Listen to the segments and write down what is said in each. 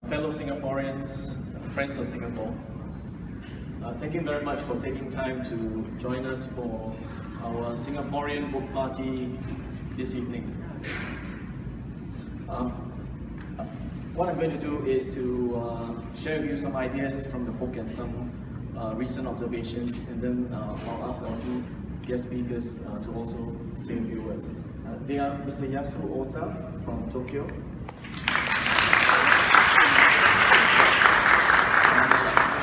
fellow Singaporeans, friends of Singapore. Thank you very much for taking time to join us for our Singaporean book party this evening. What I'm going to do is to share with you some ideas from the book and some recent observations, and then I'll ask our two guest speakers to also say a few words. They are Mr. Yasu Ota from Tokyo,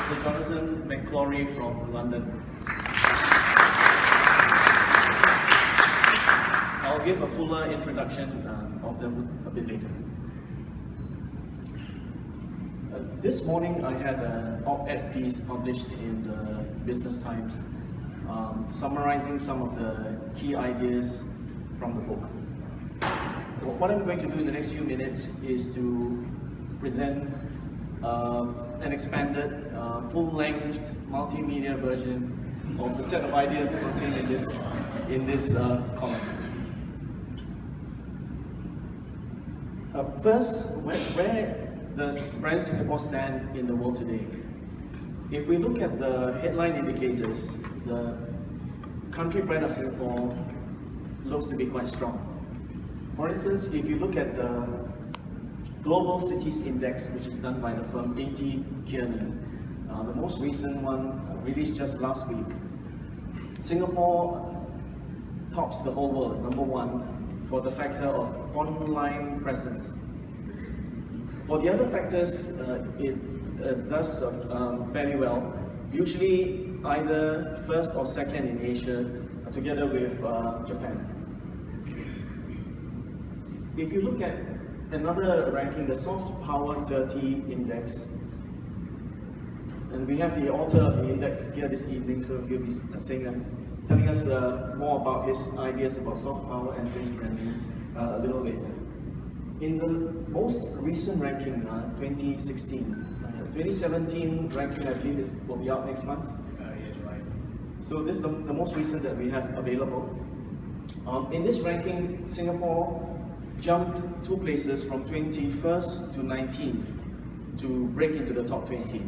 Mr. Jonathan McClory from London. I'll give a fuller introduction of them a bit later. This morning I had an op-ed piece published in the Business Times summarizing some of the key ideas from the book. What I'm going to do in the next few minutes is to present an expanded, full-length, multimedia version of the set of ideas contained in this column. First, where does brand Singapore stand in the world today? If we look at the headline indicators, the country brand of Singapore looks to be quite strong. For instance, if you look at the Global Cities Index, which is done by the firm A.T. Kearney, the most recent one released just last week, Singapore tops the whole world, number one, for the factor of online presence. For the other factors, it does fairly well, usually either first or second in Asia, together with Japan. If you look at another ranking, the Soft Power 30 Index, and we have the author of the index here this evening, so he'll be telling us more about his ideas about soft power and face branding a little later. In the most recent ranking, 2017 ranking, I believe will be out next month. Yeah, July. So this is the most recent that we have available. In this ranking, Singapore jumped 2 places from 21st to 19th to break into the top 20.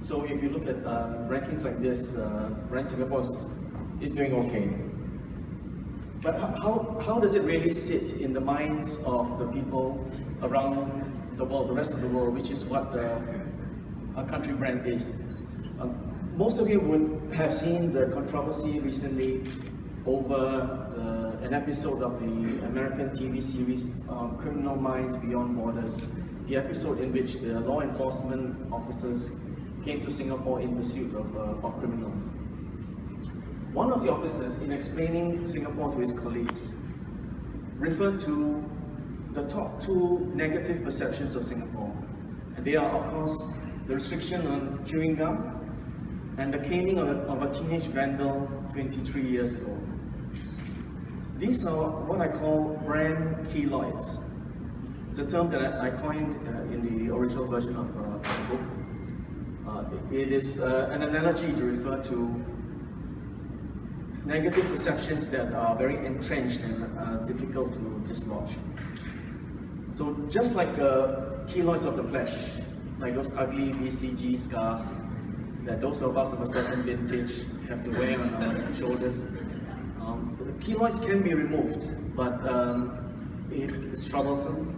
So if you look at rankings like this, brand Singapore is doing okay. But how does it really sit in the minds of the people around the world, the rest of the world, which is what a country brand is? Most of you would have seen the controversy recently over an episode of the American TV series Criminal Minds Beyond Borders, the episode in which the law enforcement officers came to Singapore in pursuit of criminals. One of the officers, in explaining Singapore to his colleagues, referred to the top 2 negative perceptions of Singapore. And they are, of course, the restriction on chewing gum and the caning of a teenage vandal 23 years ago. These are what I call brand keloids. It's a term that I coined in the original version of the book. It is an analogy to refer to negative perceptions that are very entrenched and difficult to dislodge. So just like keloids of the flesh, like those ugly BCG scars that those of us of a certain vintage have to wear on our shoulders, the keloids can be removed, but it's troublesome,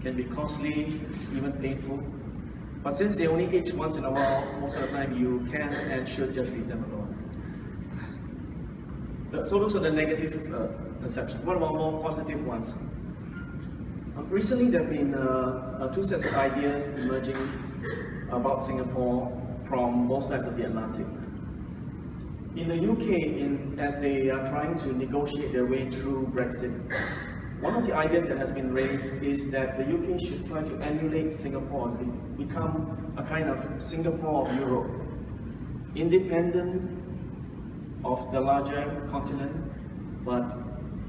can be costly, even painful. But since they only itch once in a while, most of the time you can and should just leave them alone. So those are the negative perceptions. What about more positive ones? Recently there have been 2 sets of ideas emerging about Singapore from both sides of the Atlantic. In the UK, as they are trying to negotiate their way through Brexit, one of the ideas that has been raised is that the UK should try to emulate Singapore to become a kind of Singapore of Europe, independent of the larger continent, but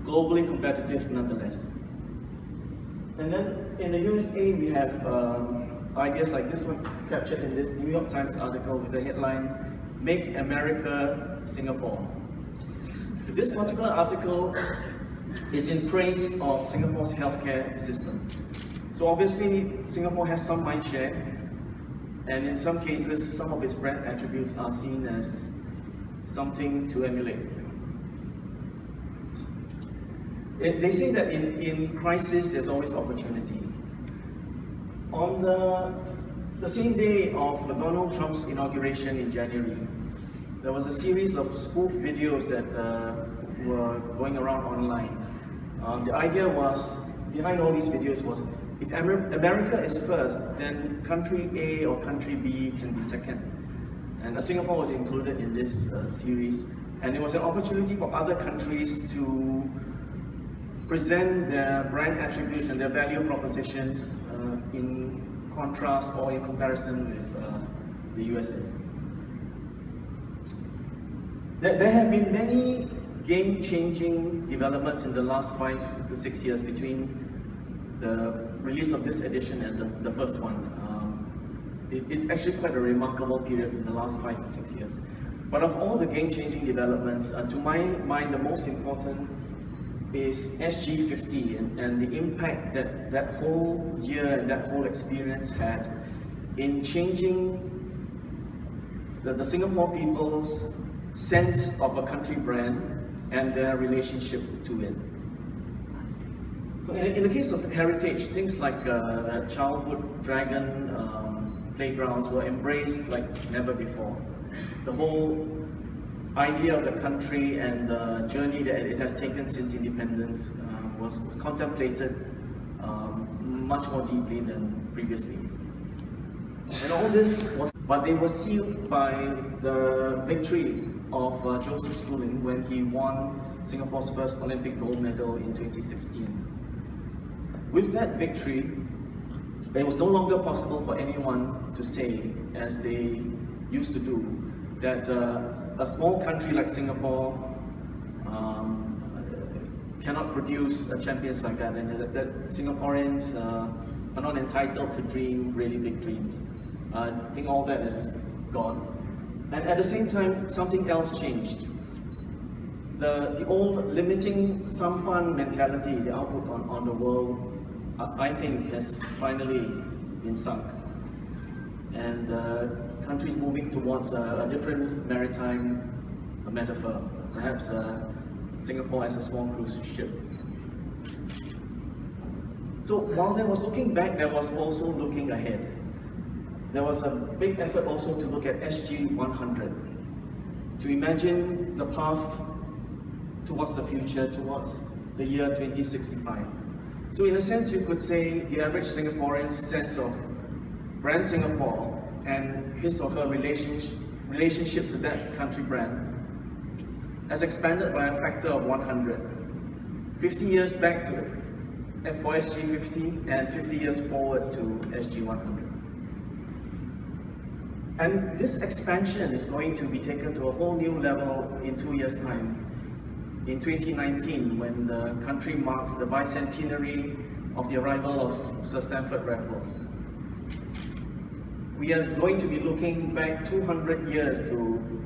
globally competitive nonetheless. And then in the USA, we have ideas like this one captured in this New York Times article with the headline, "Make America Singapore." This particular article is in praise of Singapore's healthcare system. So obviously, Singapore has some mind share, and in some cases, some of its brand attributes are seen as something to emulate. They say that in crisis, there's always opportunity. On the same day of Donald Trump's inauguration in January, there was a series of spoof videos that were going around online. The idea was, behind all these videos was, if America is first, then country A or country B can be second. And Singapore was included in this series, and it was an opportunity for other countries to present their brand attributes and their value propositions in contrast or in comparison with the USA. There have been many game-changing developments in the last 5 to 6 years between the release of this edition and the first one. It's actually quite a remarkable period in the last 5 to 6 years. But of all the game-changing developments, to my mind, the most important is SG50 and the impact that that whole year and that whole experience had in changing the Singapore people's sense of a country brand and their relationship to it. So in the case of heritage, things like childhood dragon playgrounds were embraced like never before. The whole idea of the country and the journey that it has taken since independence was contemplated much more deeply than previously. And all this was, but they were sealed by the victory of Joseph Schooling when he won Singapore's first Olympic gold medal in 2016. With that victory, it was no longer possible for anyone to say, as they used to do, that a small country like Singapore cannot produce champions like that, and that Singaporeans are not entitled to dream really big dreams. I think all that is gone. And at the same time, something else changed. The old limiting sampan mentality, the outlook on the world, I think has finally been sunk. And countries moving towards a different maritime metaphor, perhaps Singapore as a small cruise ship. So while there was looking back, there was also looking ahead. There was a big effort also to look at SG 100, to imagine the path towards the future, towards the year 2065. So in a sense, you could say the average Singaporean's sense of brand Singapore and his or her relationship to that country brand has expanded by a factor of 100. 50 years back to it, for SG50, and 50 years forward to SG100. And this expansion is going to be taken to a whole new level in 2 years' time. In 2019, when the country marks the bicentenary of the arrival of Sir Stamford Raffles. We are going to be looking back 200 years to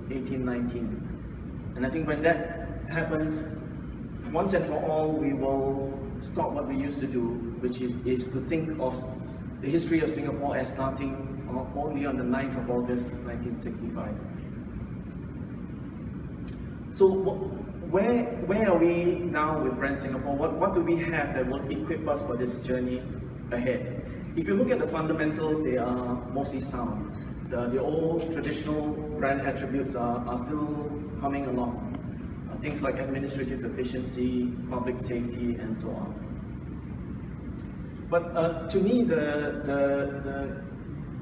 1819. And I think when that happens, once and for all, we will stop what we used to do, which is to think of the history of Singapore as starting only on the 9th of August 1965. So where are we now with Brand Singapore? What do we have that will equip us for this journey ahead? If you look at the fundamentals, they are mostly sound. The old traditional brand attributes are still humming along. Things like administrative efficiency, public safety, and so on. But to me,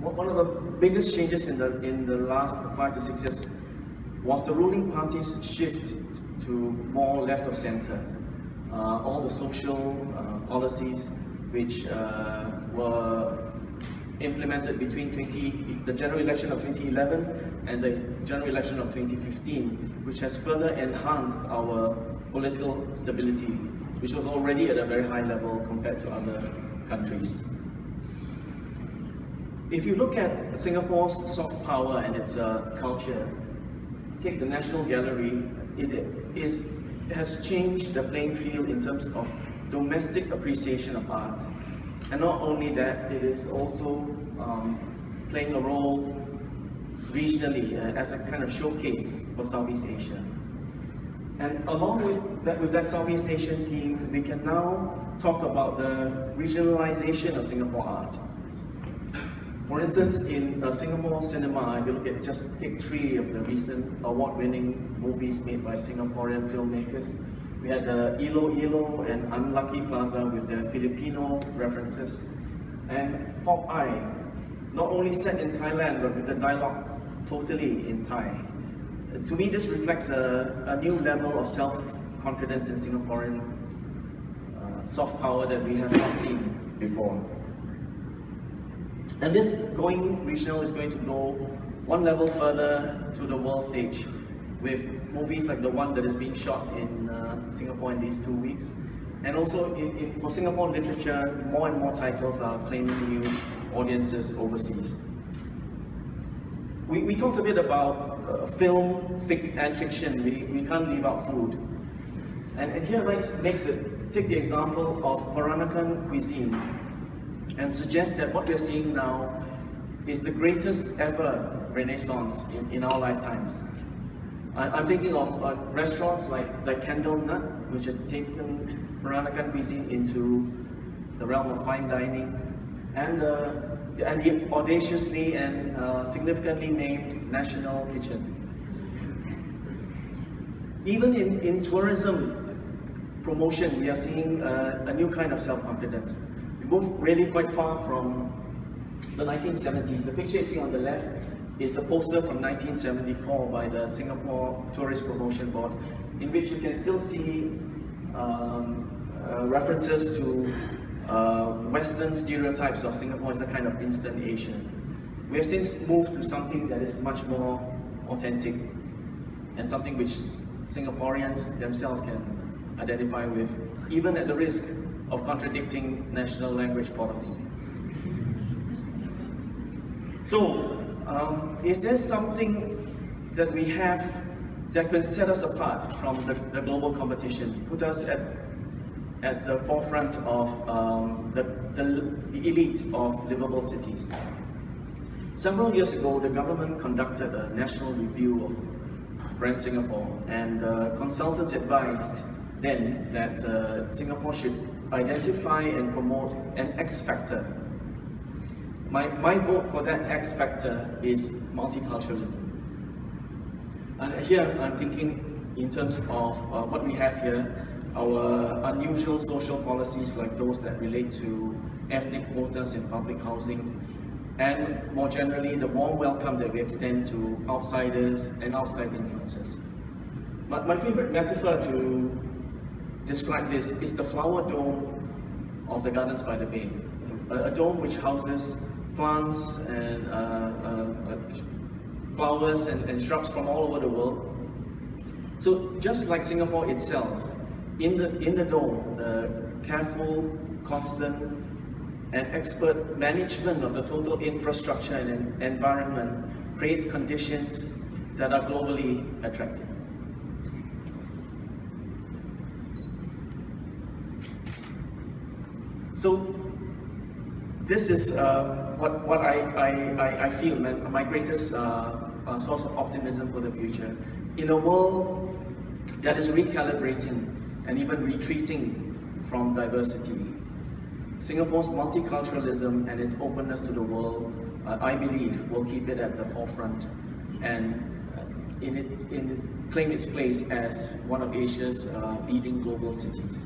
one of the biggest changes in the last 5 to 6 years was the ruling party's shift to more left of center. All the social policies which were implemented between the general election of 2011 and the general election of 2015, which has further enhanced our political stability, which was already at a very high level compared to other countries. If you look at Singapore's soft power and its culture, take the National Gallery, it has changed the playing field in terms of domestic appreciation of art. And not only that, it is also playing a role regionally as a kind of showcase for Southeast Asia. And along with that Southeast Asian theme, we can now talk about the regionalization of Singapore art. For instance, in Singapore cinema, if you look at just take 3 of the recent award-winning movies made by Singaporean filmmakers, we had Ilo Ilo and Unlucky Plaza with their Filipino references, and Pop Eye, not only set in Thailand but with the dialogue totally in Thai. To me, this reflects a new level of self-confidence in Singaporean soft power that we have not seen before. And this going regional is going to go one level further to the world stage, with movies like the one that is being shot in Singapore in these 2 weeks. And also for Singapore literature, more and more titles are claiming new audiences overseas. We talked a bit about film and fiction. We can't leave out food. And here I'd like to take the example of Peranakan cuisine and suggest that what we're seeing now is the greatest ever renaissance in our lifetimes. I'm thinking of restaurants like Candle Nut, which has taken Peranakan cuisine into the realm of fine dining, and the audaciously and significantly named National Kitchen. Even in tourism promotion, we are seeing a new kind of self-confidence. We move really quite far from the 1970s. The picture you see on the left is a poster from 1974 by the Singapore Tourist Promotion Board, in which you can still see references to Western stereotypes of Singapore as a kind of instant Asian. We have since moved to something that is much more authentic and something which Singaporeans themselves can identify with, even at the risk of contradicting national language policy. So, is there something that we have that can set us apart from the global competition, put us at the forefront of the elite of livable cities? Several years ago, the government conducted a national review of Brand Singapore, and consultants advised then that Singapore should identify and promote an X factor. My vote for that X factor is multiculturalism. And here I'm thinking in terms of what we have here, our unusual social policies like those that relate to ethnic quotas in public housing, and more generally the warm welcome that we extend to outsiders and outside influences. My favorite metaphor to describe this is the flower dome of the Gardens by the Bay. A dome which houses plants and flowers and shrubs from all over the world. So just like Singapore itself, in the dome, the careful, constant, and expert management of the total infrastructure and environment creates conditions that are globally attractive. So this is what I feel my greatest source of optimism for the future. In a world that is recalibrating and even retreating from diversity, Singapore's multiculturalism and its openness to the world, I believe, will keep it at the forefront and claim its place as one of Asia's leading global cities.